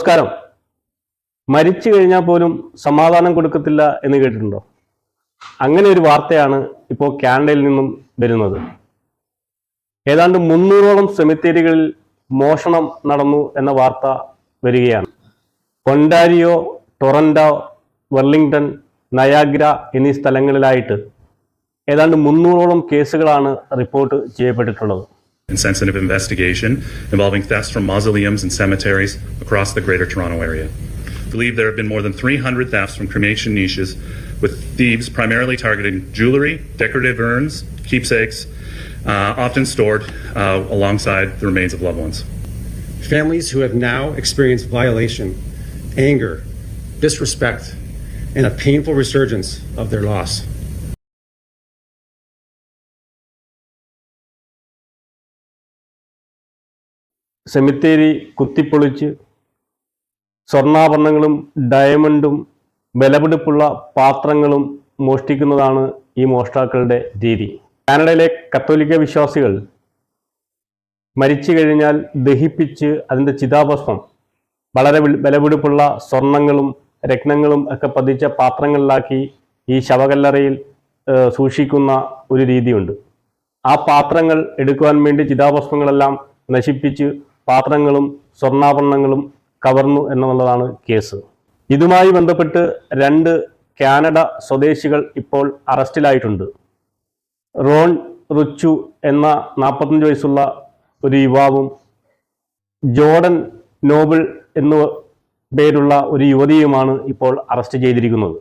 നമസ്കാരം. മരിച്ചു കഴിഞ്ഞാൽ പോലും സമാധാനം കൊടുക്കത്തില്ല എന്ന് കേട്ടിട്ടുണ്ടോ? അങ്ങനെ ഒരു വാർത്തയാണ് ഇപ്പോൾ കാനഡയിൽ നിന്നും വരുന്നത്. ഏതാണ്ട് 300ഓളം സെമിത്തേരികളിൽ മോഷണം നടന്നു എന്ന വാർത്ത വരികയാണ്. ഒണ്ടാരിയോ, ടൊറന്റോ, വെർലിംഗ്ടൺ, നയാഗ്ര എന്നീ സ്ഥലങ്ങളിലായിട്ട് ഏതാണ്ട് 300ഓളം കേസുകളാണ് report ചെയ്യപ്പെട്ടിട്ടുള്ളത്. And sensitive investigation involving thefts from mausoleums and cemeteries across the Greater Toronto area. I believe there have been more than 300 thefts from cremation niches, with thieves primarily targeting jewelry, decorative urns, keepsakes, often stored alongside the remains of loved ones. Families who have now experienced violation, anger, disrespect, and a painful resurgence of their loss. സെമിത്തേരി കുത്തിപ്പൊളിച്ച് സ്വർണ്ണാഭരണങ്ങളും ഡയമണ്ടും വിലപിടിപ്പുള്ള പാത്രങ്ങളും മോഷ്ടിക്കുന്നതാണ് ഈ മോഷ്ടാക്കളുടെ രീതി. കാനഡയിലെ കത്തോലിക്ക വിശ്വാസികൾ മരിച്ചു കഴിഞ്ഞാൽ ദഹിപ്പിച്ച് അതിൻ്റെ ചിതാഭസ്മം വളരെ വിലപിടിപ്പുള്ള സ്വർണങ്ങളും രത്നങ്ങളും ഒക്കെ പതിച്ച പാത്രങ്ങളിലാക്കി ഈ ശവകല്ലറയിൽ സൂക്ഷിക്കുന്ന ഒരു രീതിയുണ്ട്. ആ പാത്രങ്ങൾ എടുക്കുവാൻ വേണ്ടി ചിതാഭസ്മങ്ങളെല്ലാം നശിപ്പിച്ച് പാത്രങ്ങളും സ്വർണ്ണാഭരണങ്ങളും കവർന്നു എന്നുള്ളതാണ് കേസ്. ഇതുമായി ബന്ധപ്പെട്ട് 2 കാനഡ സ്വദേശികൾ ഇപ്പോൾ അറസ്റ്റിലായിട്ടുണ്ട്. റോൺ റിച്ചു എന്ന 45 വയസ്സുള്ള ഒരു യുവാവും ജോർഡൻ നോബിൾ എന്നു പേരുള്ള ഒരു യുവതിയുമാണ് ഇപ്പോൾ അറസ്റ്റ് ചെയ്തിരിക്കുന്നത്.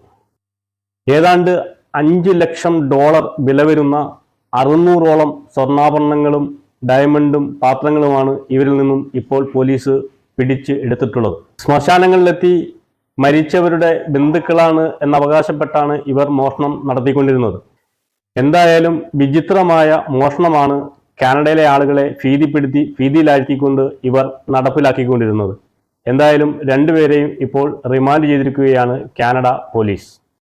ഏതാണ്ട് $5 ലക്ഷം വില വരുന്ന 600ഓളം സ്വർണ്ണാഭരണങ്ങളും ഡയമണ്ടും പാത്രങ്ങളുമാണ് ഇവരിൽ നിന്നും ഇപ്പോൾ പോലീസ് പിടിച്ച് എടുത്തിട്ടുള്ളത്. ശ്മശാനങ്ങളിലെത്തി മരിച്ചവരുടെ ബന്ധുക്കളാണ് എന്നവകാശപ്പെട്ടാണ് ഇവർ മോഷണം നടത്തിക്കൊണ്ടിരുന്നത്. എന്തായാലും വിചിത്രമായ മോഷണമാണ് കാനഡയിലെ ആളുകളെ ഭീതിയിലാഴ്ത്തിക്കൊണ്ട് ഇവർ നടപ്പിലാക്കിക്കൊണ്ടിരുന്നത്. എന്തായാലും 2 പേരെയും ഇപ്പോൾ റിമാൻഡ് ചെയ്തിരിക്കുകയാണ് കാനഡ പോലീസ്.